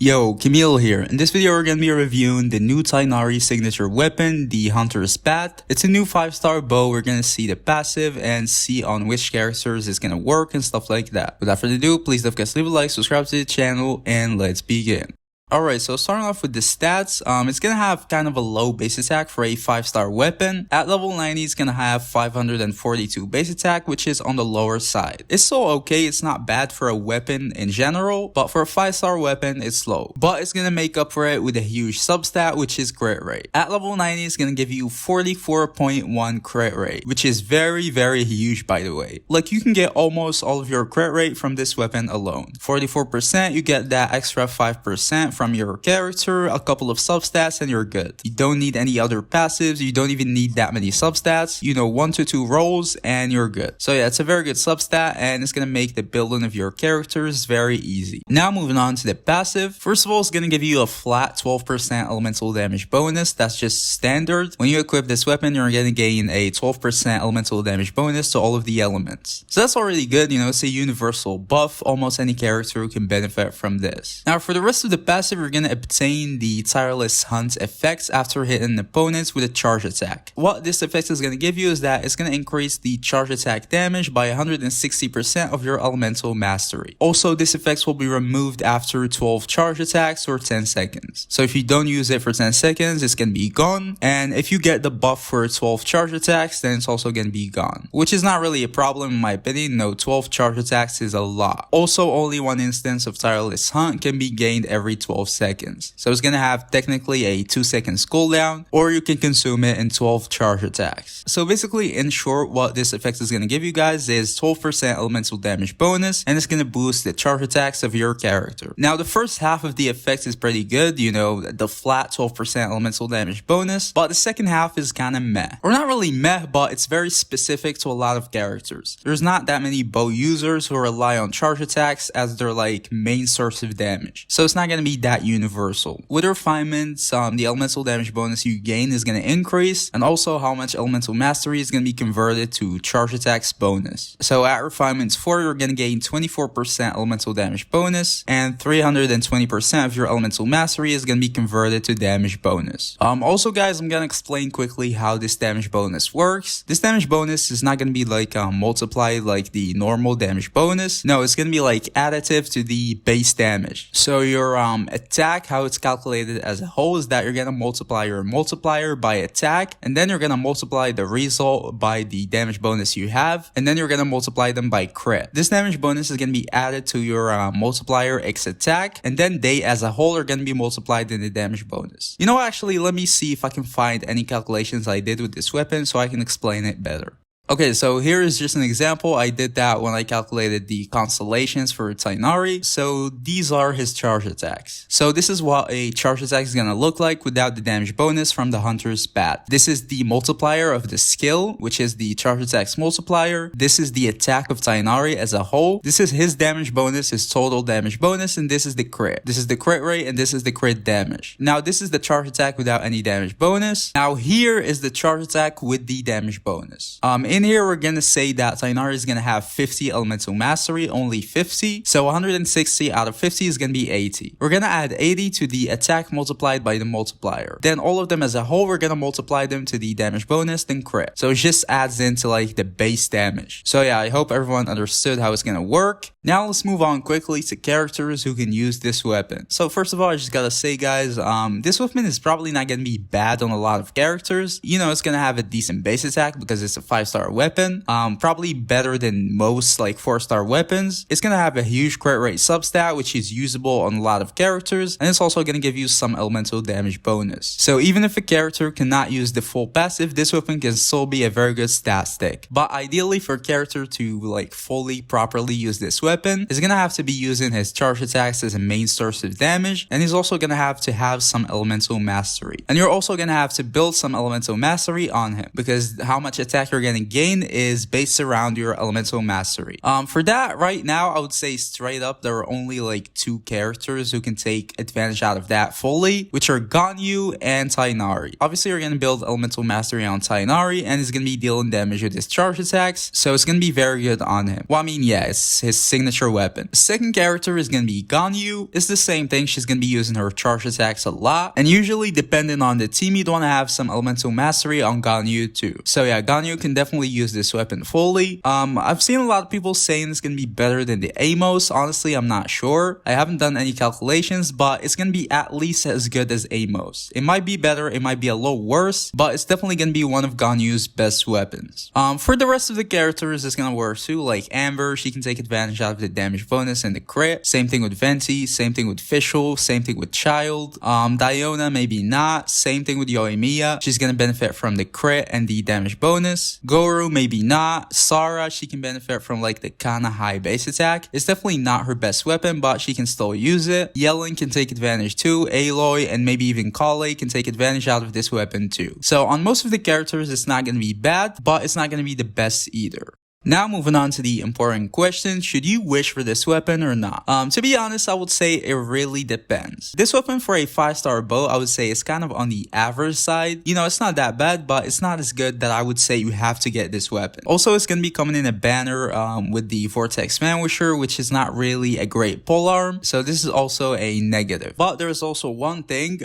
Yo, Camille here. In this video we're gonna be reviewing the new Tighnari signature weapon, the Hunter's Bat. It's a new 5-star bow. We're gonna see the passive and see on which characters it's gonna work and stuff like that. Without further ado, please don't forget to leave a like, subscribe to the channel, and let's begin. Alright, so starting off with the stats, it's gonna have kind of a low base attack for a 5-star weapon. At level 90, it's gonna have 542 base attack, which is on the lower side. It's still okay, it's not bad for a weapon in general, but for a 5-star weapon, it's low. But it's gonna make up for it with a huge substat, which is crit rate. At level 90, it's gonna give you 44.1 crit rate, which is very huge, by the way. Like, you can get almost all of your crit rate from this weapon alone. 44%, you get that extra 5% from your character, a couple of substats, and you're good. You don't need any other passives, you don't even need that many substats, you know, 1 to 2 rolls and you're good. So yeah, it's a very good substat and it's gonna make the building of your characters very easy. Now moving on to the passive. First of all, it's gonna give you a flat 12% elemental damage bonus. That's just standard. When you equip this weapon, you're gonna gain a 12% elemental damage bonus to all of the elements. So that's already good, you know, it's a universal buff. Almost any character can benefit from this. Now for the rest of the passive, you're gonna obtain the tireless hunt effects after hitting opponents with a charge attack. What this effect is gonna give you is that it's gonna increase the charge attack damage by 160% of your elemental mastery. Also, this effect will be removed after 12 charge attacks or 10 seconds. So if you don't use it for 10 seconds, it's gonna be gone. And if you get the buff for 12 charge attacks, then it's also gonna be gone. Which is not really a problem in my opinion. No, 12 charge attacks is a lot. Also, only one instance of tireless hunt can be gained every 12 seconds. So it's gonna have technically a 2 seconds cooldown, or you can consume it in 12 charge attacks. So basically, in short, what this effect is gonna give you guys is 12% elemental damage bonus, and it's gonna boost the charge attacks of your character. Now the first half of the effect is pretty good, you know, the flat 12% elemental damage bonus, but the second half is kinda meh. Or not really meh, but it's very specific to a lot of characters. There's not that many bow users who rely on charge attacks as their like main source of damage. So it's not gonna be that universal. With refinements, the elemental damage bonus you gain is going to increase, and also how much elemental mastery is going to be converted to charge attacks bonus. So at refinements 4, you're going to gain 24% elemental damage bonus, and 320% of your elemental mastery is going to be converted to damage bonus. Also guys, I'm going to explain quickly how this damage bonus works. This damage bonus is not going to be like multiplied like the normal damage bonus. No, it's going to be like additive to the base damage. So your attack, how it's calculated as a whole, is that you're gonna multiply your multiplier by attack, and then you're gonna multiply the result by the damage bonus you have, and then you're gonna multiply them by crit. This damage bonus is gonna be added to your multiplier x attack, and then they as a whole are gonna be multiplied in the damage bonus. You know, actually, let me see if I can find any calculations I did with this weapon so I can explain it better. Okay, so here is just an example. I did that when I calculated the constellations for Tighnari. So these are his charge attacks. So this is what a charge attack is gonna look like without the damage bonus from the Hunter's Bat. This is the multiplier of the skill, which is the charge attacks multiplier. This is the attack of Tighnari as a whole. This is his damage bonus, his total damage bonus, and this is the crit. This is the crit rate, and this is the crit damage. Now this is the charge attack without any damage bonus. Now here is the charge attack with the damage bonus. In here, we're gonna say that Tighnari is gonna have 50 elemental mastery, only 50. So 160 out of 50 is gonna be 80. We're gonna add 80 to the attack multiplied by the multiplier. Then all of them as a whole, we're gonna multiply them to the damage bonus, then crit. So it just adds into like the base damage. So yeah, I hope everyone understood how it's gonna work. Now let's move on quickly to characters who can use this weapon. So first of all, I just gotta say guys, this weapon is probably not gonna be bad on a lot of characters. You know, it's gonna have a decent base attack because it's a 5-star weapon. Probably better than most like 4-star weapons. It's gonna have a huge crit rate substat, which is usable on a lot of characters, and it's also gonna give you some elemental damage bonus. So even if a character cannot use the full passive, this weapon can still be a very good stat stick. But ideally, for a character to like fully properly use this weapon, is gonna have to be using his charge attacks as a main source of damage, and he's also gonna have to have some elemental mastery. And you're also gonna have to build some elemental mastery on him, because how much attack you're gonna gain is based around your elemental mastery. For that, right now, I would say straight up, there are only like 2 characters who can take advantage out of that fully, which are Ganyu and Tighnari. Obviously, you're going to build elemental mastery on Tighnari, and he's going to be dealing damage with his charge attacks, so it's going to be very good on him. Well, I mean, yeah, it's his signature weapon. The second character is going to be Ganyu. It's the same thing. She's going to be using her charge attacks a lot, and usually, depending on the team, you'd want to have some elemental mastery on Ganyu too. So yeah, Ganyu can definitely use this weapon fully. I've seen a lot of people saying it's going to be better than the Amos. Honestly, I'm not sure. I haven't done any calculations, but it's going to be at least as good as Amos. It might be better, it might be a little worse, but it's definitely going to be one of Ganyu's best weapons. For the rest of the characters, it's going to work too. Like Amber, she can take advantage out of the damage bonus and the crit. Same thing with Venti, same thing with Fischl, same thing with Child. Diona, maybe not. Same thing with Yoimiya. She's going to benefit from the crit and the damage bonus. Goru, maybe not. Sara, she can benefit from like the kinda high base attack. It's definitely not her best weapon, but she can still use it. Yellen can take advantage too. Aloy and maybe even Kale can take advantage out of this weapon too. So on most of the characters, it's not going to be bad, but it's not going to be the best either. Now moving on to the important question, should you wish for this weapon or not? To be honest, I would say it really depends. This weapon for a 5-star bow, I would say is kind of on the average side. You know, it's not that bad, but it's not as good that I would say you have to get this weapon. Also, it's going to be coming in a banner with the Vortex Vanquisher, which is not really a great polearm. So this is also a negative. But there's also one thing,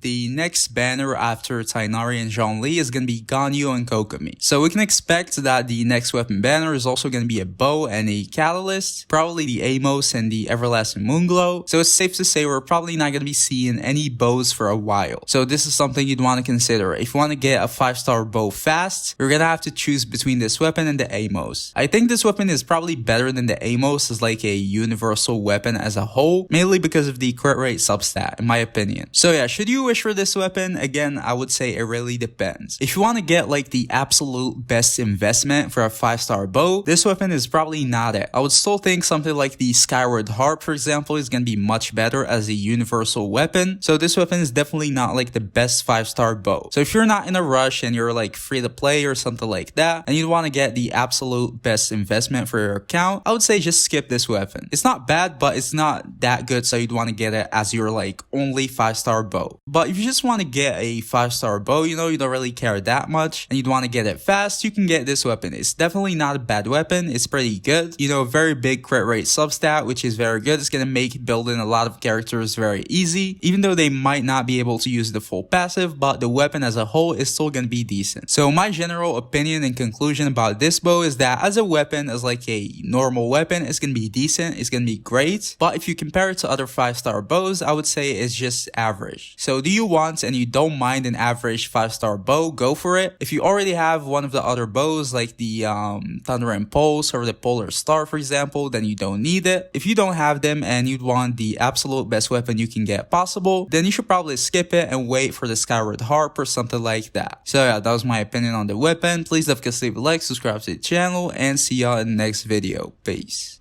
the next banner after Tighnari and Zhongli is going to be Ganyu and Kokomi. So we can expect that the next weapon banner is also going to be a bow and a catalyst, probably the Amos and the Everlasting Moonglow. So it's safe to say we're probably not going to be seeing any bows for a while. So this is something you'd want to consider. If you want to get a 5-star bow fast, you're going to have to choose between this weapon and the Amos. I think this weapon is probably better than the Amos as like a universal weapon as a whole, mainly because of the crit rate substat, in my opinion. So yeah, should you wish for this weapon? Again, I would say it really depends. If you want to get like the absolute best investment for a 5-star bow, this weapon is probably not it. I would still think something like the Skyward Harp, for example, is going to be much better as a universal weapon. So this weapon is definitely not like the best 5-star bow. So if you're not in a rush and you're like free to play or something like that, and you want to get the absolute best investment for your account, I would say just skip this weapon. It's not bad, but it's not that good, so you'd want to get it as your like only 5-star bow. But if you just want to get a 5-star bow, you know, you don't really care that much, and you'd want to get it fast, you can get this weapon. It's definitely not a bad weapon. It's pretty good. You know, very big crit rate substat, which is very good. It's going to make building a lot of characters very easy, even though they might not be able to use the full passive, but the weapon as a whole is still going to be decent. So my general opinion and conclusion about this bow is that as a weapon, as like a normal weapon, it's going to be decent. It's going to be great. But if you compare it to other 5-star bows, I would say it's just average. So do you want and you don't mind an average 5-star bow, go for it. If you already have one of the other bows like the Thunder and Pulse or the Polar Star, for example, then you don't need it. If you don't have them and you'd want the absolute best weapon you can get possible, then you should probably skip it and wait for the Skyward Harp or something like that. So yeah, that was my opinion on the weapon. Please don't forget to leave a like, subscribe to the channel, and see y'all in the next video. Peace.